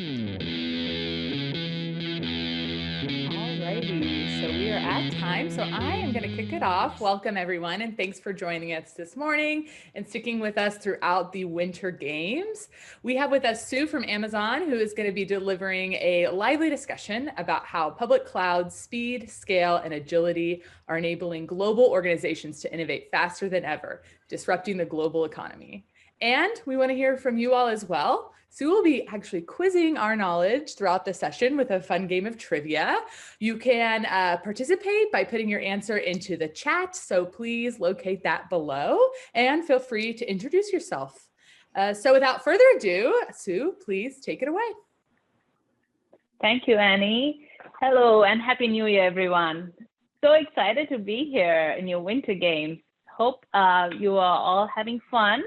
Alrighty, so we are at time. So I am going to kick it off. Welcome, everyone, and thanks for joining us this morning and sticking with us throughout the Winter Games. We have with us Sue from Amazon, who is going to be delivering a lively discussion about how public cloud speed, scale, and agility are enabling global organizations to innovate faster than ever, disrupting the global economy. And we want to hear from you all as well. Sue will be actually quizzing our knowledge throughout the session with a fun game of trivia. You can participate by putting your answer into the chat, so please locate that below and feel free to introduce yourself. So without further ado, Sue, please take it away. Thank you, Annie. Hello and Happy New Year, everyone. So excited to be here in your Winter Games. Hope you are all having fun.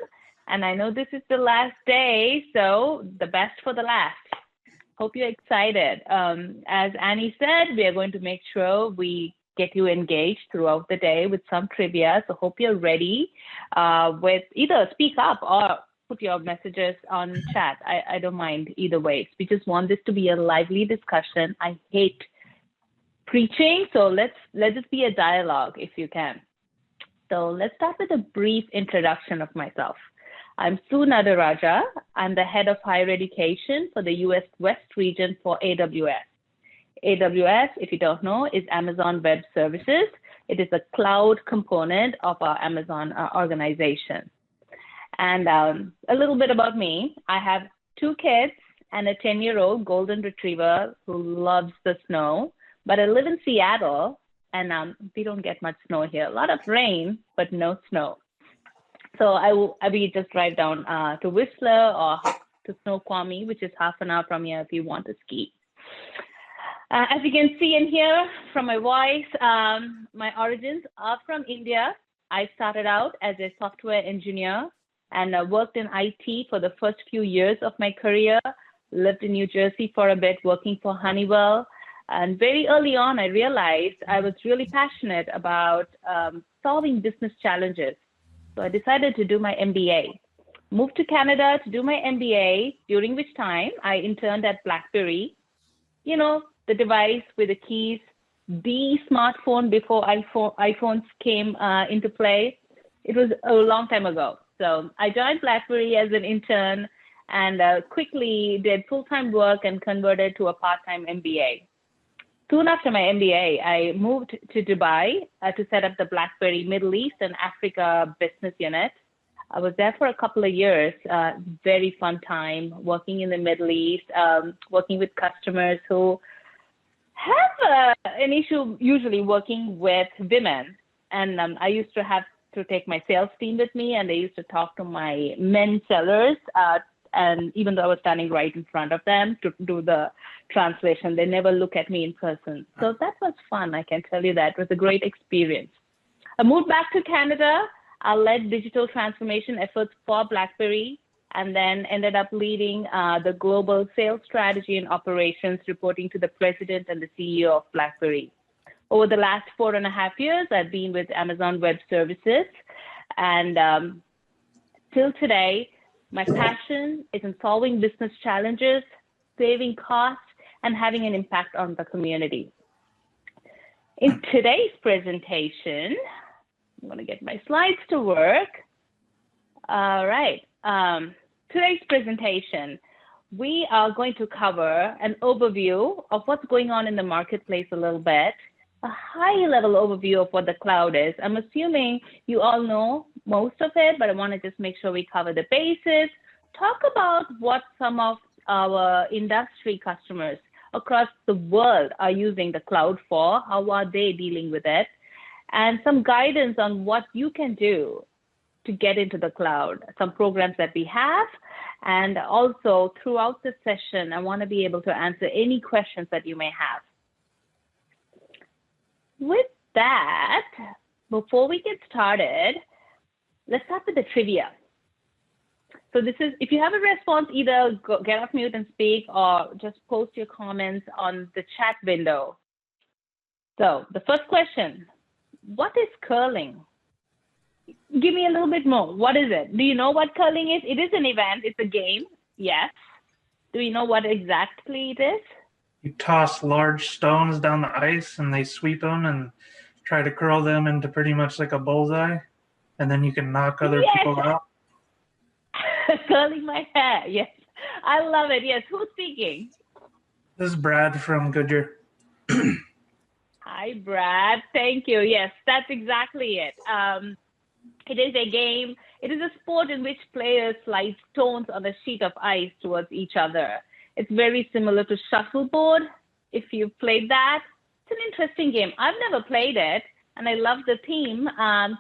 And I know this is the last day, so the best for the last. Hope you're excited. As Annie said, we are going to make sure we get you engaged throughout the day with some trivia. So hope you're ready with either speak up or put your messages on chat. I don't mind either way. We just want this to be a lively discussion. I hate preaching, so let it be a dialogue if you can. So let's start with a brief introduction of myself. I'm Sue Nadaraja. I'm the head of higher education for the US West region for AWS. AWS, if you don't know, is Amazon Web Services. It is a cloud component of our Amazon organization. And a little bit about me. I have 2 kids and a 10-year-old golden retriever who loves the snow, but I live in Seattle and we don't get much snow here. A lot of rain, but no snow. So I will just drive down to Whistler or to Snoqualmie, which is half an hour from here if you want to ski. As you can see and hear from my voice, my origins are from India. I started out as a software engineer and worked in IT for the first few years of my career, lived in New Jersey for a bit, working for Honeywell. And very early on, I realized I was really passionate about solving business challenges. So I decided to do my MBA. Moved to Canada to do my MBA, during which time I interned at BlackBerry. You know, the device with the keys, the smartphone before iPhones came into play. It was a long time ago. So I joined BlackBerry as an intern and quickly did full-time work and converted to a part-time MBA. Soon after my MBA, I moved to Dubai to set up the BlackBerry Middle East and Africa business unit. I was there for a couple of years, very fun time working in the Middle East, working with customers who have an issue usually working with women. And I used to have to take my sales team with me and they used to talk to my men sellers. And even though I was standing right in front of them to do the translation, they never look at me in person. So that was fun, I can tell you that. It was a great experience. I moved back to Canada. I led digital transformation efforts for BlackBerry and then ended up leading the global sales strategy and operations, reporting to the president and the CEO of BlackBerry. Over the last 4.5 years, I've been with Amazon Web Services. And till today, my passion is in solving business challenges, saving costs, and having an impact on the community. In today's presentation, I'm going to get my slides to work. All right. Today's presentation, we are going to cover an overview of what's going on in the marketplace a little bit, a high-level overview of what the cloud is. I'm assuming you all know most of it, but I want to just make sure we cover the bases, talk about what some of our industry customers across the world are using the cloud for, how are they dealing with it, and some guidance on what you can do to get into the cloud, some programs that we have, and also throughout the session, I want to be able to answer any questions that you may have. With that, before we get started, let's start with the trivia. So this is, if you have a response, either get off mute and speak or just post your comments on the chat window. So the first question, what is curling? Give me a little bit more. What is it? Do you know what curling is? It is an event. It's a game. Yes. Do you know what exactly it is? You toss large stones down the ice and they sweep them and try to curl them into pretty much like a bullseye. And then you can knock other people out. Curling my hair. Yes. I love it. Yes. Who's speaking? This is Brad from Goodyear. Hi, Brad. Thank you. Yes, that's exactly it. It is a game. It is a sport in which players slide stones on a sheet of ice towards each other. It's very similar to shuffleboard, if you've played that. It's an interesting game. I've never played it, and I love the theme,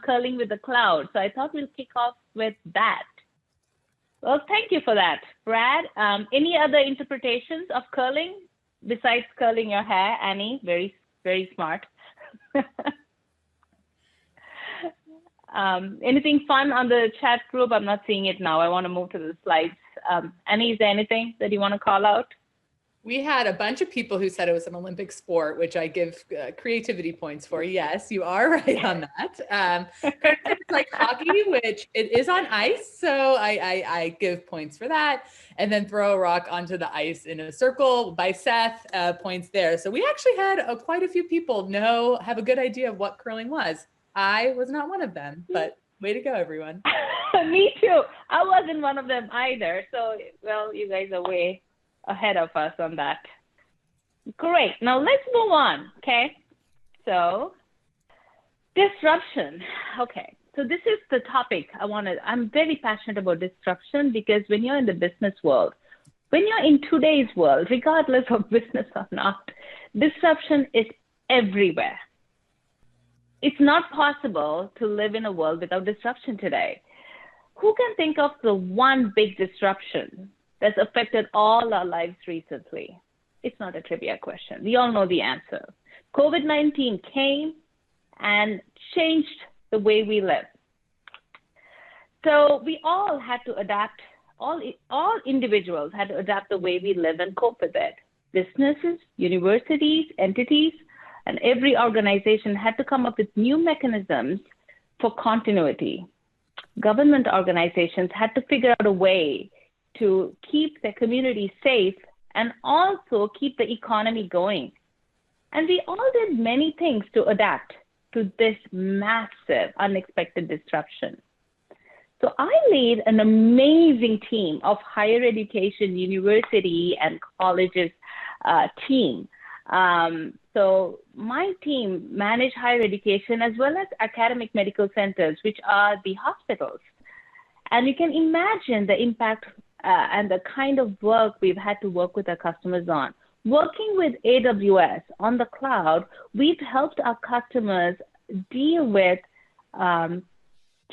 curling with the cloud. So I thought we'll kick off with that. Well, thank you for that, Brad. Any other interpretations of curling besides curling your hair, Annie? Very, very smart. Anything fun on the chat group? I'm not seeing it now. I want to move to the slides. Annie, is there anything that you want to call out? We had a bunch of people who said it was an Olympic sport, which I give creativity points for. Yes, you are right on that. It's like hockey, which it is on ice. So I give points for that. And then throw a rock onto the ice in a circle by Seth, points there. So we actually had quite a few people have a good idea of what curling was. I was not one of them, but way to go, everyone. Me too. I wasn't one of them either. So, well, you guys are way ahead of us on that. Great. Now let's move on. Okay. So disruption. Okay. So this is the topic I'm very passionate about disruption, because when you're in the business world, when you're in today's world, regardless of business or not, disruption is everywhere. It's not possible to live in a world without disruption today. Who can think of the one big disruption that's affected all our lives recently? It's not a trivia question. We all know the answer. COVID-19 came and changed the way we live. So we all had to adapt, all individuals had to adapt the way we live and cope with it. Businesses, universities, entities, and every organization had to come up with new mechanisms for continuity. Government organizations had to figure out a way to keep their community safe and also keep the economy going. And we all did many things to adapt to this massive, unexpected disruption. So I lead an amazing team of higher education, university, and colleges team. So my team manage higher education as well as academic medical centers, which are the hospitals. And you can imagine the impact and the kind of work we've had to work with our customers on. Working with AWS on the cloud, we've helped our customers deal with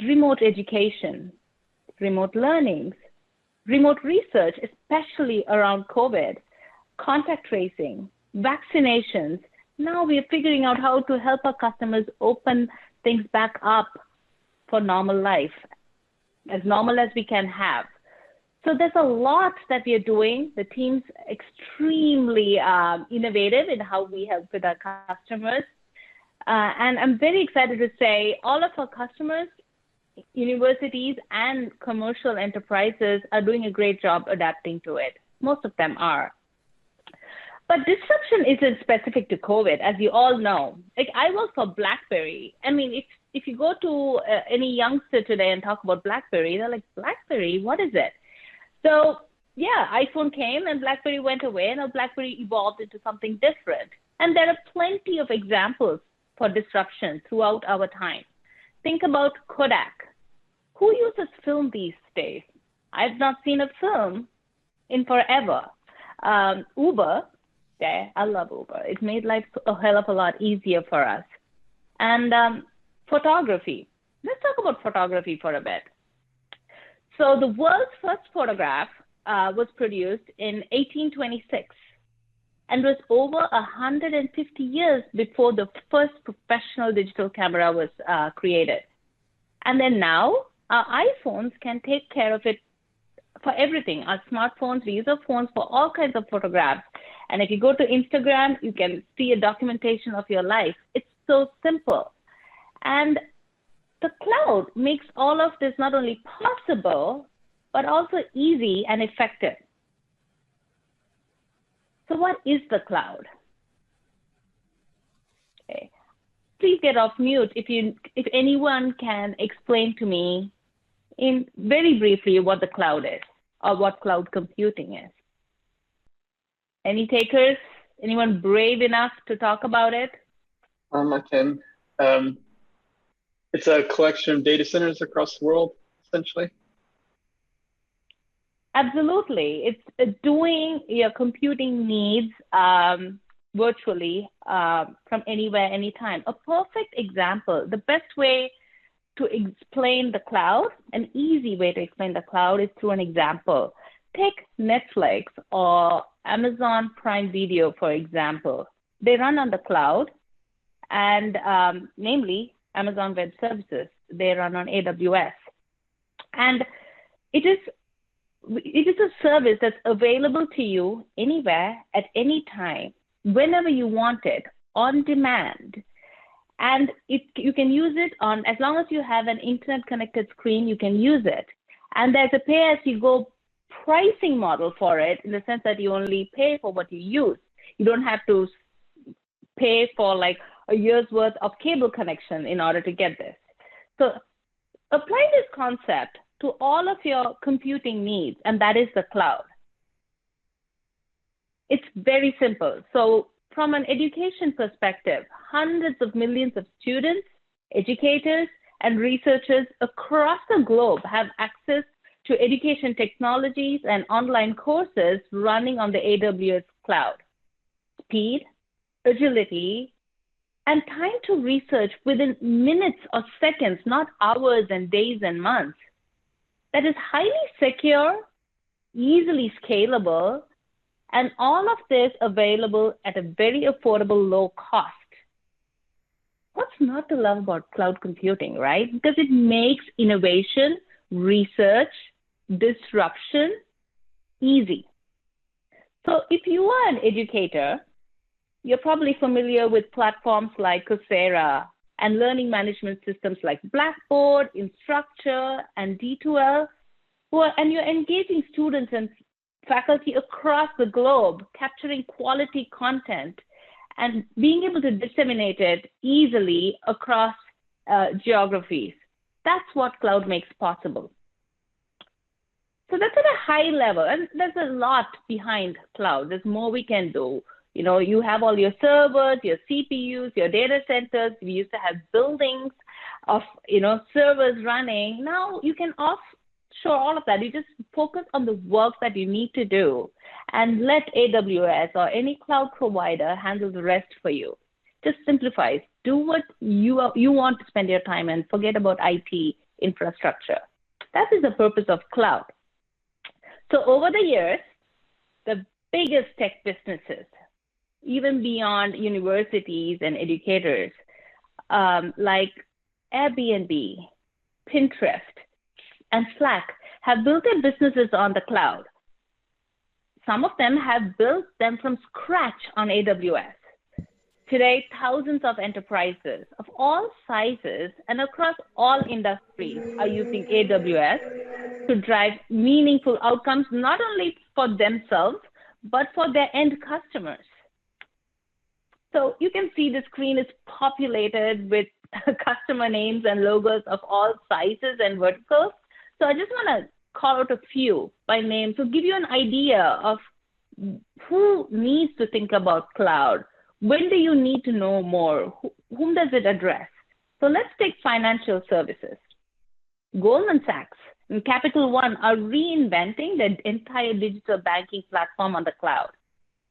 remote education, remote learnings, remote research, especially around COVID, contact tracing, vaccinations. Now we are figuring out how to help our customers open things back up for normal life, as normal as we can have. So there's a lot that we are doing. The team's extremely innovative in how we help with our customers. And I'm very excited to say all of our customers, universities, and commercial enterprises are doing a great job adapting to it. Most of them are. But disruption isn't specific to COVID, as you all know. Like, I work for BlackBerry. I mean, if you go to any youngster today and talk about BlackBerry, they're like, BlackBerry, what is it? So yeah, iPhone came and BlackBerry went away, and now BlackBerry evolved into something different. And there are plenty of examples for disruption throughout our time. Think about Kodak. Who uses film these days? I've not seen a film in forever. Uber, yeah, I love Uber. It made life a hell of a lot easier for us. And photography. Let's talk about photography for a bit. So the world's first photograph was produced in 1826 and was over 150 years before the first professional digital camera was created. And then now our iPhones can take care of it for everything. Our smartphones, we use our phones for all kinds of photographs. And if you go to Instagram, you can see a documentation of your life. It's so simple. And the cloud makes all of this not only possible, but also easy and effective. So what is the cloud? Okay. Please get off mute if anyone can explain to me in very briefly what the cloud is or what cloud computing is. Any takers? Anyone brave enough to talk about it? I can. It's a collection of data centers across the world, essentially. Absolutely. It's doing your computing needs virtually from anywhere, anytime. A perfect example, the best way to explain the cloud, an easy way to explain the cloud is through an example. Take Netflix or Amazon Prime Video, for example. They run on the cloud, and namely Amazon Web Services. They run on AWS. And it is a service that's available to you anywhere, at any time, whenever you want it, on demand. And you can use it on, as long as you have an internet connected screen, you can use it. And there's a pay-as-you-go pricing model for it, in the sense that you only pay for what you use. You don't have to pay for like a year's worth of cable connection in order to get this. So apply this concept to all of your computing needs, and that is the cloud. It's very simple. So from an education perspective, hundreds of millions of students, educators, and researchers across the globe have access to education technologies and online courses running on the AWS cloud. Speed, agility, and time to research within minutes or seconds, not hours and days and months. That is highly secure, easily scalable, and all of this available at a very affordable, low cost. What's not to love about cloud computing, right? Because it makes innovation, research, disruption easy. So if you are an educator, you're probably familiar with platforms like Coursera and learning management systems like Blackboard, Instructure, and D2L, and you're engaging students and faculty across the globe, capturing quality content and being able to disseminate it easily across geographies. That's what cloud makes possible. So that's at a high level, and there's a lot behind cloud. There's more we can do. You know, you have all your servers, your CPUs, your data centers. We used to have buildings of, servers running. Now you can offshore all of that. You just focus on the work that you need to do and let AWS or any cloud provider handle the rest for you. Just simplifies. Do what you want to spend your time and forget about IT infrastructure. That is the purpose of cloud. So over the years, the biggest tech businesses, even beyond universities and educators, like Airbnb, Pinterest, and Slack, have built their businesses on the cloud. Some of them have built them from scratch on AWS. Today, thousands of enterprises of all sizes and across all industries are using AWS to drive meaningful outcomes, not only for themselves, but for their end customers. So you can see the screen is populated with customer names and logos of all sizes and verticals. So I just want to call out a few by name to give you an idea of who needs to think about cloud. When do you need to know more? Whom does it address? So let's take financial services. Goldman Sachs and Capital One are reinventing the entire digital banking platform on the cloud.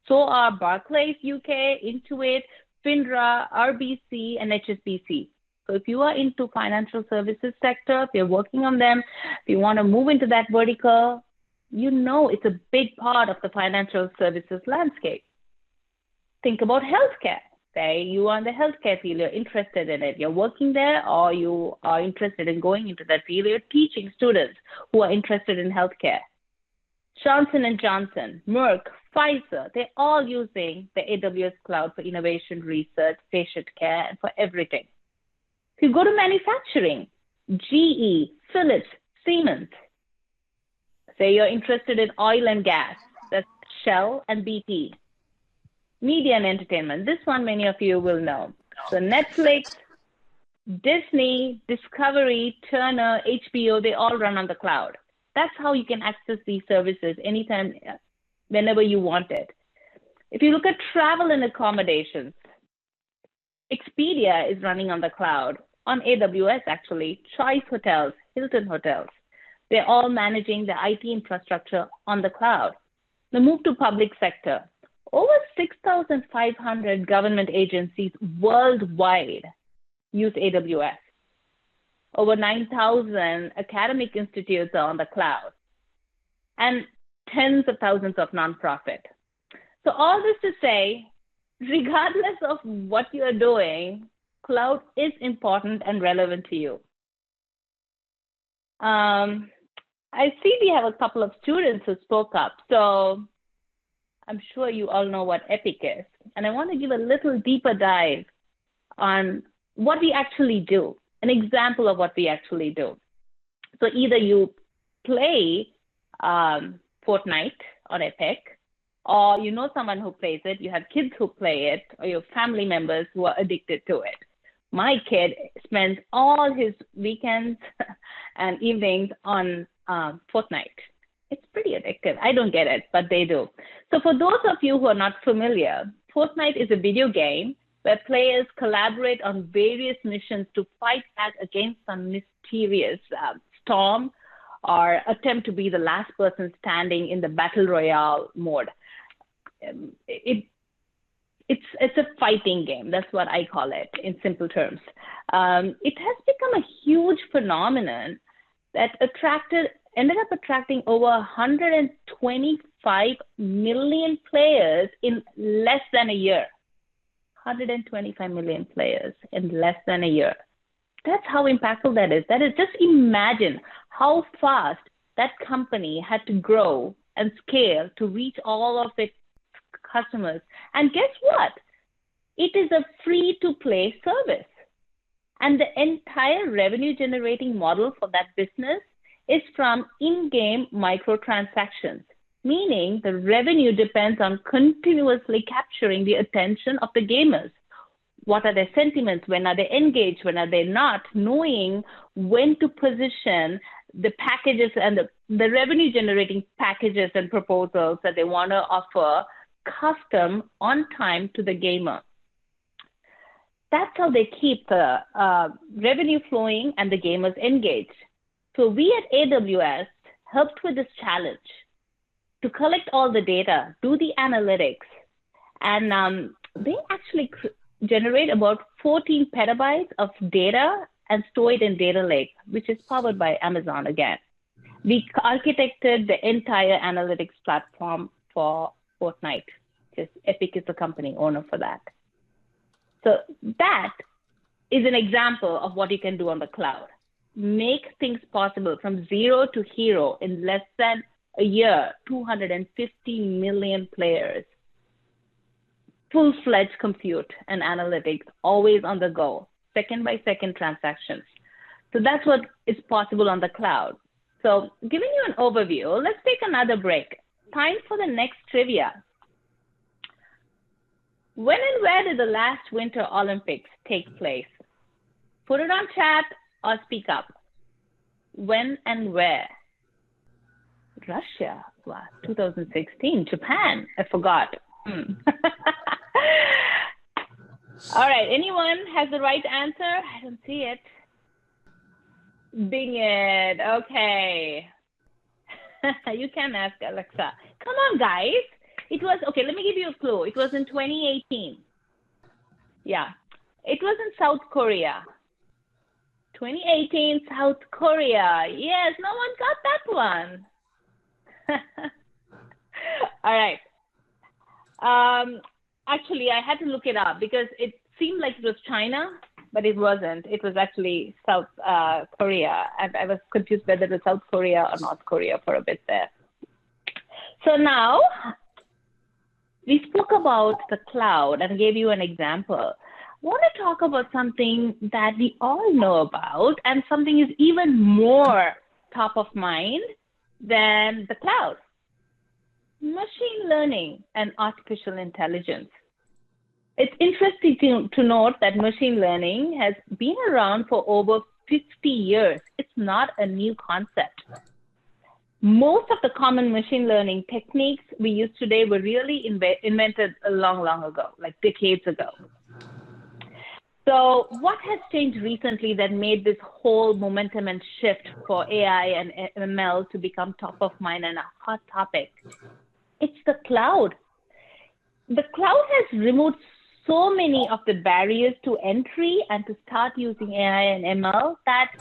So are Barclays UK, Intuit, FINRA, RBC, and HSBC. So if you are into financial services sector, if you're working on them, if you want to move into that vertical, it's a big part of the financial services landscape. Think about healthcare. Say you are in the healthcare field, you're interested in it, you're working there, or you are interested in going into that field, you're teaching students who are interested in healthcare. Johnson & Johnson, Merck, Pfizer, they're all using the AWS cloud for innovation, research, patient care, and for everything. If you go to manufacturing, GE, Philips, Siemens, say you're interested in oil and gas, that's Shell and BP. Media and entertainment. This one many of you will know. So Netflix, Disney, Discovery, Turner, HBO, they all run on the cloud. That's how you can access these services anytime, whenever you want it. If you look at travel and accommodations, Expedia is running on the cloud, on AWS actually, Choice Hotels, Hilton Hotels. They're all managing the IT infrastructure on the cloud. The move to public sector. Over 6,500 government agencies worldwide use AWS. Over 9,000 academic institutes are on the cloud, and tens of thousands of nonprofit. So all this to say, regardless of what you're doing, cloud is important and relevant to you. I see we have a couple of students who spoke up. So I'm sure you all know what Epic is. And I want to give a little deeper dive on what we actually do, an example of what we actually do. So either you play Fortnite on Epic, or you know someone who plays it, you have kids who play it, or your family members who are addicted to it. My kid spends all his weekends and evenings on Fortnite. It's pretty addictive. I don't get it, but they do. So for those of you who are not familiar, Fortnite is a video game where players collaborate on various missions to fight back against some mysterious storm or attempt to be the last person standing in the battle royale mode. It's a fighting game. That's what I call it in simple terms. It has become a huge phenomenon that ended up attracting over 125 million players in less than a year. 125 million players in less than a year. That's how impactful that is. That is, just imagine how fast that company had to grow and scale to reach all of its customers. And guess what? It is a free-to-play service. And the entire revenue generating model for that business is from in-game microtransactions, meaning the revenue depends on continuously capturing the attention of the gamers. What are their sentiments? When are they engaged? When are they not? Knowing when to position the packages and the revenue generating packages and proposals that they want to offer custom on time to the gamer. That's how they keep the revenue flowing and the gamers engaged. So we at AWS helped with this challenge to collect all the data, do the analytics, and they actually generate about 14 petabytes of data and store it in Data Lake, which is powered by Amazon again. We architected the entire analytics platform for Fortnite, because Epic is the company owner for that. So that is an example of what you can do on the cloud. Make things possible from zero to hero in less than a year, 250 million players, full-fledged compute and analytics, always on the go, second-by-second transactions. So that's what is possible on the cloud. So giving you an overview, let's take another break. Time for the next trivia. When and where did the last Winter Olympics take place? Put it on chat or speak up. When and where? Russia, wow, 2016. Japan, I forgot. All right, anyone has the right answer? I don't see it. Ding it, okay. You can ask Alexa. Come on, guys. It was, okay, let me give you a clue. It was in 2018. Yeah, it was in South Korea. 2018, South Korea. Yes, no one got that one. All right. Actually, I had to look it up because it seemed like it was China, but it wasn't. It was actually South Korea. And I was confused whether it was South Korea or North Korea for a bit there. So now, we spoke about the cloud and gave you an example. I want to talk about something that we all know about, and something is even more top of mind than the cloud. Machine learning and artificial intelligence. It's interesting to note that machine learning has been around for over 50 years. It's not a new concept. Most of the common machine learning techniques we use today were really invented a long, long ago, like decades ago. So what has changed recently that made this whole momentum and shift for AI and ML to become top of mind and a hot topic? It's the cloud. The cloud has removed so many of the barriers to entry and to start using AI and ML that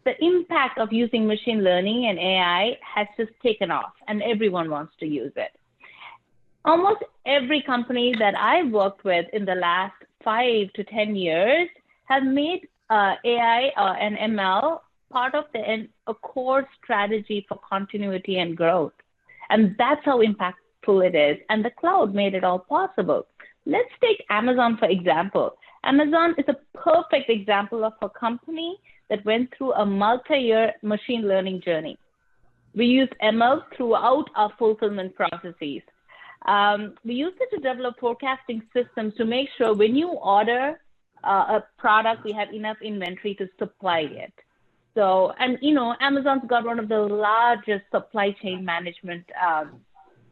the impact of using machine learning and AI has just taken off, and everyone wants to use it. Almost every company that I've worked with in the last 5 to 10 years have made AI and ML part of a core strategy for continuity and growth. And that's how impactful it is. And the cloud made it all possible. Let's take Amazon, for example. Amazon is a perfect example of a company that went through a multi-year machine learning journey. We use ML throughout our fulfillment processes. We use it to develop forecasting systems to make sure when you order a product, we have enough inventory to supply it. So, and you know, Amazon's got one of the largest supply chain management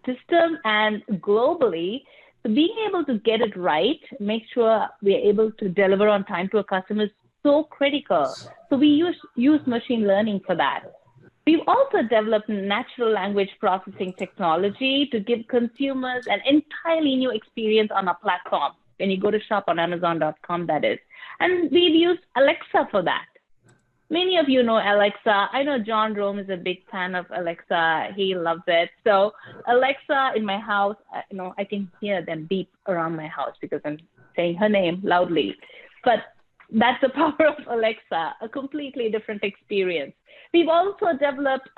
systems, and globally, so being able to get it right, make sure we're able to deliver on time to our customers, so critical. So we use machine learning for that. We've also developed natural language processing technology to give consumers an entirely new experience on our platform. When you go to shop on Amazon.com, that is. And we've used Alexa for that. Many of you know Alexa. I know John Rome is a big fan of Alexa. He loves it. So Alexa in my house, you know, I can hear them beep around my house because I'm saying her name loudly. But that's the power of Alexa, a completely different experience. We've also developed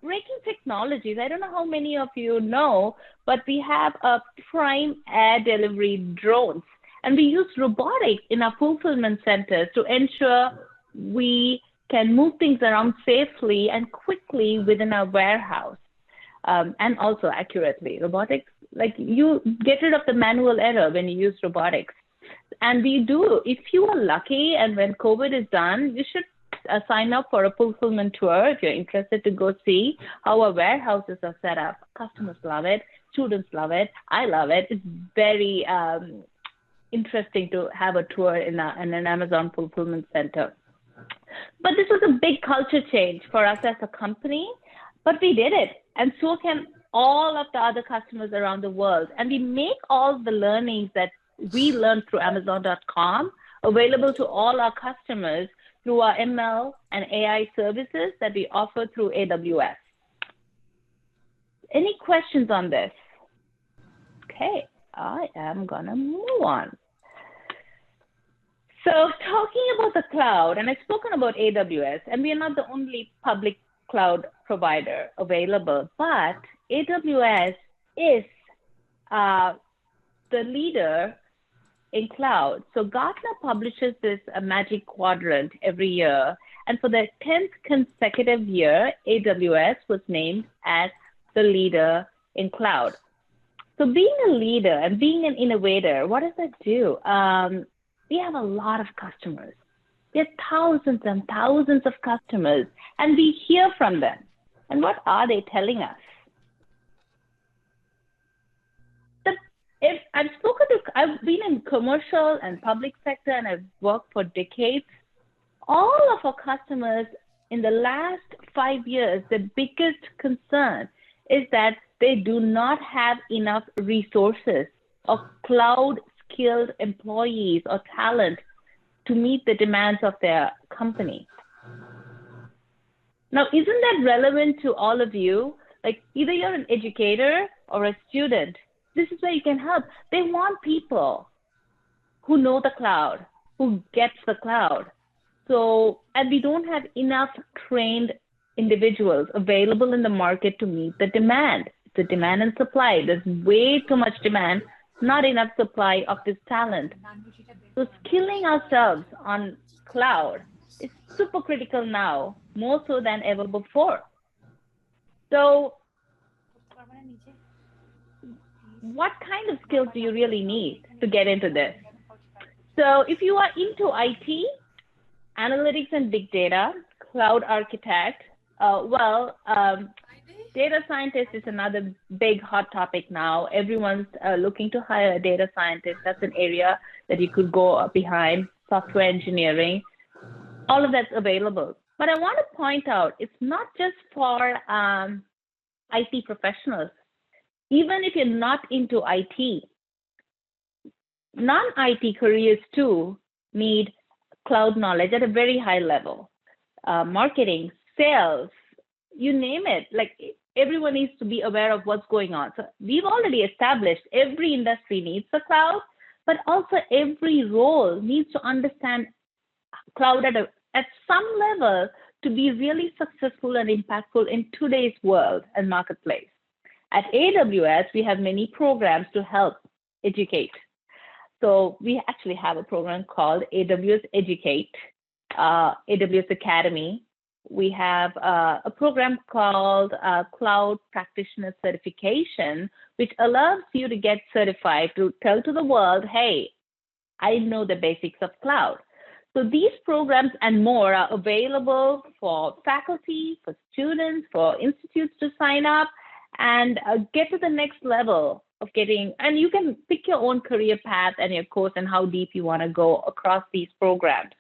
braking technologies. I don't know how many of you know, but we have a prime air delivery drones, and we use robotics in our fulfillment centers to ensure we can move things around safely and quickly within our warehouse, and also accurately. Robotics, like you get rid of the manual error when you use robotics. And we do, if you are lucky and when COVID is done, you should sign up for a fulfillment tour if you're interested to go see how our warehouses are set up. Customers love it. Students love it. I love it. It's very interesting to have a tour in an Amazon fulfillment center. But this was a big culture change for us as a company, but we did it. And so can all of the other customers around the world. And we make all the learnings that we learned through Amazon.com available to all our customers through our ML and AI services that we offer through AWS. Any questions on this? Okay, I am gonna move on. So talking about the cloud, and I've spoken about AWS, and we are not the only public cloud provider available, but AWS is the leader in cloud. So Gartner publishes this Magic Quadrant every year. And for the 10th consecutive year, AWS was named as the leader in cloud. So being a leader and being an innovator, what does that do? We have a lot of customers. We have thousands and thousands of customers, and we hear from them. And what are they telling us? I've been in commercial and public sector, and I've worked for decades. All of our customers in the last 5 years, the biggest concern is that they do not have enough resources or cloud-skilled employees or talent to meet the demands of their company. Now, isn't that relevant to all of you? Like either you're an educator or a student. This is where you can help. They want people who know the cloud, who gets the cloud. So, and we don't have enough trained individuals available in the market to meet the demand. The demand and supply. There's way too much demand, not enough supply of this talent. So skilling ourselves on cloud is super critical now, more so than ever before. So what kind of skills do you really need to get into this? So if you are into IT, analytics and big data, cloud architect, data scientist is another big hot topic now. Everyone's looking to hire a data scientist. That's an area that you could go behind, software engineering. All of that's available. But I want to point out, it's not just for IT professionals. Even if you're not into IT, non-IT careers too need cloud knowledge at a very high level. Marketing, sales, you name it. Like everyone needs to be aware of what's going on. So we've already established every industry needs the cloud, but also every role needs to understand cloud at some level to be really successful and impactful in today's world and marketplace. At AWS, we have many programs to help educate. So we actually have a program called AWS Educate, AWS Academy. We have a program called Cloud Practitioner Certification, which allows you to get certified to tell to the world, hey, I know the basics of cloud. So these programs and more are available for faculty, for students, for institutes to sign up and get to the next level of getting, and you can pick your own career path and your course and how deep you want to go across these programs.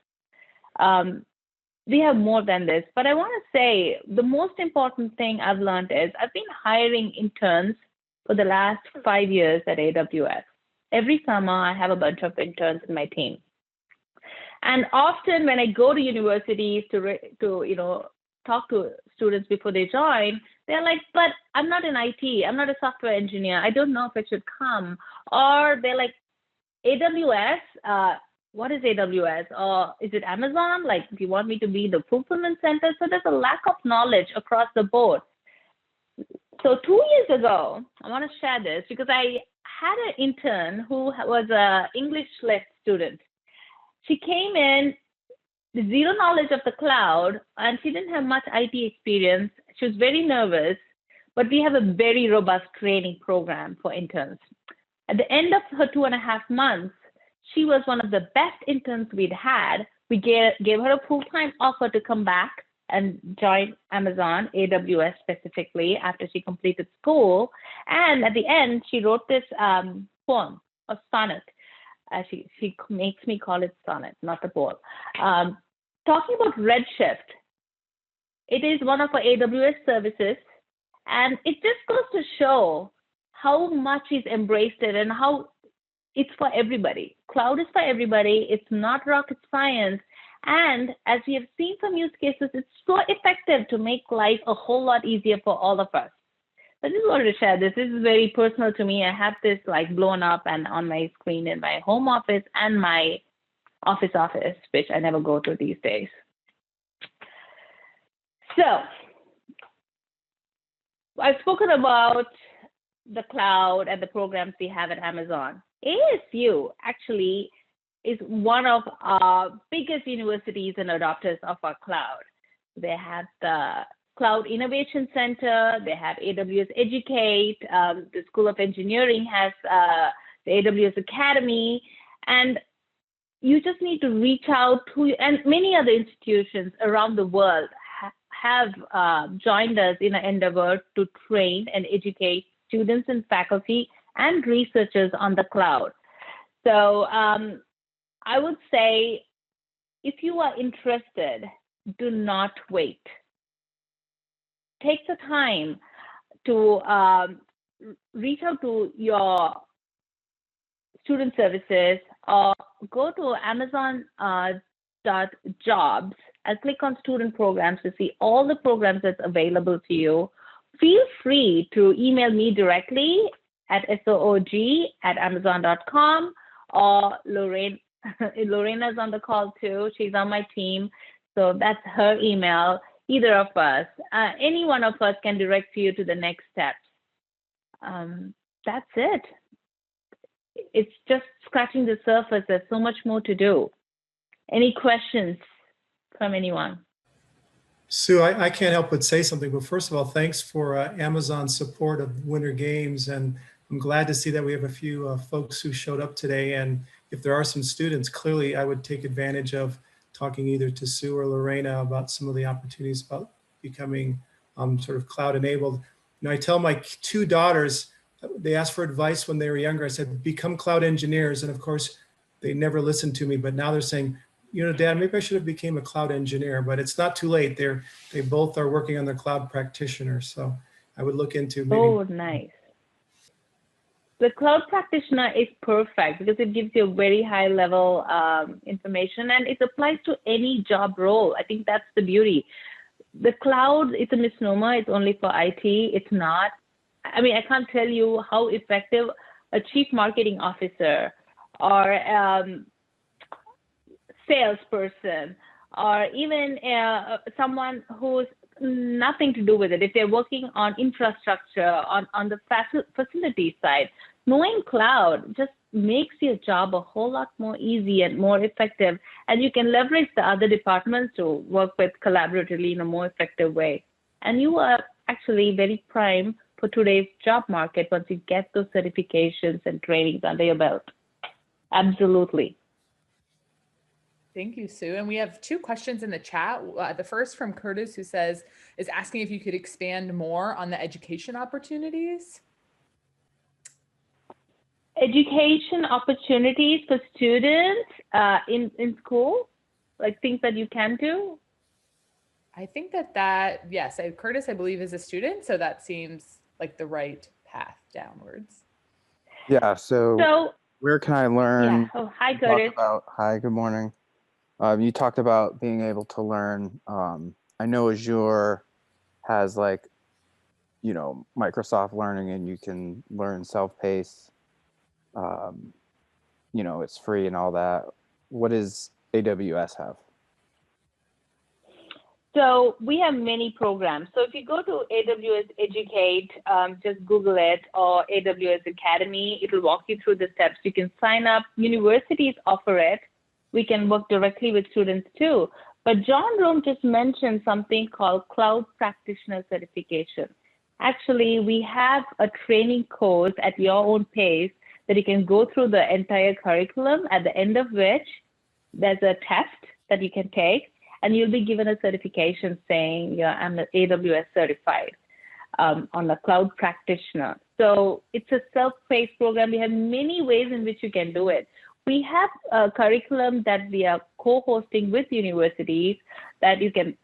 We have more than this, but I want to say the most important thing I've learned is I've been hiring interns for the last 5 years at AWS. Every summer, I have a bunch of interns in my team. And often when I go to universities to talk to students before they join, they're like, but I'm not in IT. I'm not a software engineer. I don't know if I should come. Or they're like, AWS, what is AWS? Or is it Amazon? Like, do you want me to be the fulfillment center? So there's a lack of knowledge across the board. So 2 years ago, I want to share this because I had an intern who was an English lit student. She came in with zero knowledge of the cloud, and she didn't have much IT experience. She was very nervous, but we have a very robust training program for interns. At the end of her 2.5 months, she was one of the best interns we'd had. We gave her a full-time offer to come back and join Amazon, AWS specifically, after she completed school. And at the end, she wrote this poem, a sonnet. She makes me call it sonnet, not the poem. Talking about Redshift, it is one of our AWS services, and it just goes to show how much he's embraced it and how it's for everybody. Cloud is for everybody. It's not rocket science. And as we have seen from use cases, it's so effective to make life a whole lot easier for all of us. I just wanted to share this. This is very personal to me. I have this like blown up and on my screen in my home office and my office, which I never go to these days. So I've spoken about the cloud and the programs we have at Amazon. ASU actually is one of our biggest universities and adopters of our cloud. They have the Cloud Innovation Center, they have AWS Educate, the School of Engineering has the AWS Academy, and you just need to reach out to, and many other institutions around the world have joined us in an endeavor to train and educate students and faculty and researchers on the cloud. So I would say, if you are interested, do not wait. Take the time to reach out to your student services or go to Amazon.jobs and click on student programs to see all the programs that's available to you. Feel free to email me directly at soog@amazon.com, or Lorena's on the call too. She's on my team. So that's her email. Either of us, any one of us can direct you to the next steps. That's it. It's just scratching the surface. There's so much more to do. Any questions from anyone? Sue, I can't help but say something, but first of all, thanks for Amazon's support of Winter Games. And I'm glad to see that we have a few folks who showed up today. And if there are some students, clearly I would take advantage of talking either to Sue or Lorena about some of the opportunities about becoming sort of cloud enabled. You know, I tell my two daughters, they asked for advice when they were younger. I said, become cloud engineers. And of course, they never listened to me, but now they're saying, you know, Dad, maybe I should have became a cloud engineer, but it's not too late. They both are working on their cloud practitioner. So I would look into maybe. Oh, nice. The cloud practitioner is perfect because it gives you a very high level information, and it applies to any job role. I think that's the beauty. The cloud, it's a misnomer. It's only for IT. It's not. I mean, I can't tell you how effective a chief marketing officer or salesperson or even someone who's nothing to do with it, if they're working on infrastructure, on the facility side, knowing cloud just makes your job a whole lot more easy and more effective. And you can leverage the other departments to work with collaboratively in a more effective way. And you are actually very prime for today's job market once you get those certifications and trainings under your belt. Absolutely. Thank you, Sue. And we have two questions in the chat. The first from Curtis, who is asking if you could expand more on the education opportunities. Education opportunities for students in school, like things that you can do? I think yes, Curtis, I believe, is a student, so that seems like the right path downwards. Yeah, so where can I learn? Yeah. Oh, hi, Curtis. Hi, good morning. You talked about being able to learn. I know Azure has Microsoft Learning, and you can learn self-paced. It's free and all that. What does AWS have? So we have many programs. So if you go to AWS Educate, just Google it, or AWS Academy, it will walk you through the steps. You can sign up. Universities offer it. We can work directly with students too. But John Rome just mentioned something called Cloud Practitioner Certification. Actually, we have a training course at your own pace that you can go through the entire curriculum, at the end of which there's a test that you can take, and you'll be given a certification saying, yeah, I'm an AWS certified on the cloud practitioner. So it's a self-paced program. We have many ways in which you can do it. We have a curriculum that we are co-hosting with universities that you can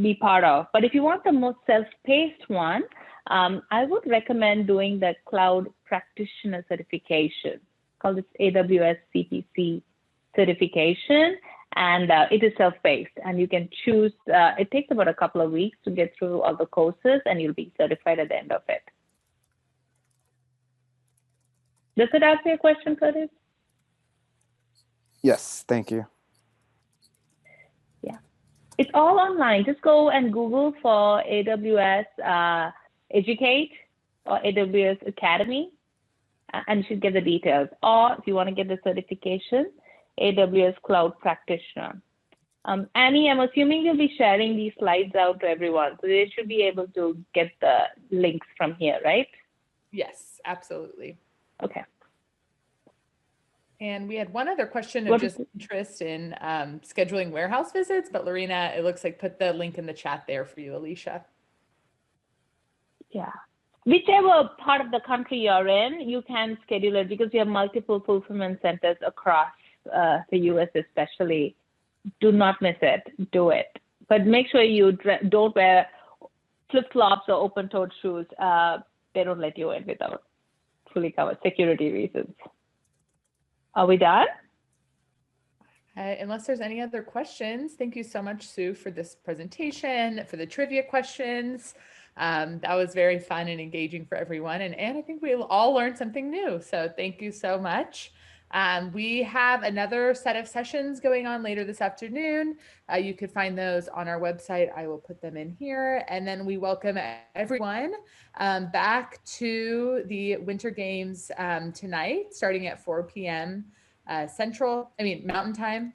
be part of. But if you want the most self-paced one, I would recommend doing the cloud practitioner certification, called it AWS CPC certification. And it is self-paced, and you can choose, it takes about a couple of weeks to get through all the courses, and you'll be certified at the end of it. Does it answer your question, Curtis? Yes, thank you. Yeah, it's all online. Just go and Google for AWS Educate or AWS Academy, and you should get the details. Or if you want to get the certification, AWS Cloud Practitioner. Annie, I'm assuming you'll be sharing these slides out to everyone, so they should be able to get the links from here, right? Yes, absolutely. Okay. And we had one other question of just interest in scheduling warehouse visits, but Lorena, it looks like put the link in the chat there for you, Alicia. Yeah. Whichever part of the country you're in, you can schedule it because you have multiple fulfillment centers across the US especially. Do not miss it. Do it. But make sure you don't wear flip-flops or open-toed shoes. They don't let you in without fully covered security reasons. Are we done? Unless there's any other questions, thank you so much, Sue, for this presentation, for the trivia questions. That was very fun and engaging for everyone. And I think we all learned something new. So thank you so much. We have another set of sessions going on later this afternoon. You could find those on our website. I will put them in here. And then we welcome everyone back to the Winter Games tonight, starting at 4 p.m. Mountain Time.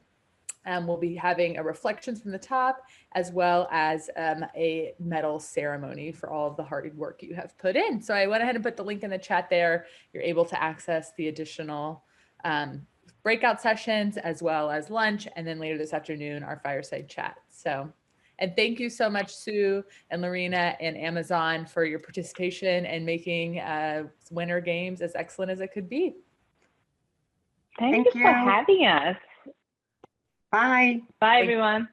We'll be having a reflections from the top, as well as a medal ceremony for all of the hard work you have put in. So I went ahead and put the link in the chat there. You're able to access the additional breakout sessions as well as lunch. And then later this afternoon, our fireside chat. So, and thank you so much, Sue and Lorena and Amazon, for your participation and making Winter Games as excellent as it could be. Thank you for having us. Bye. Bye, everyone.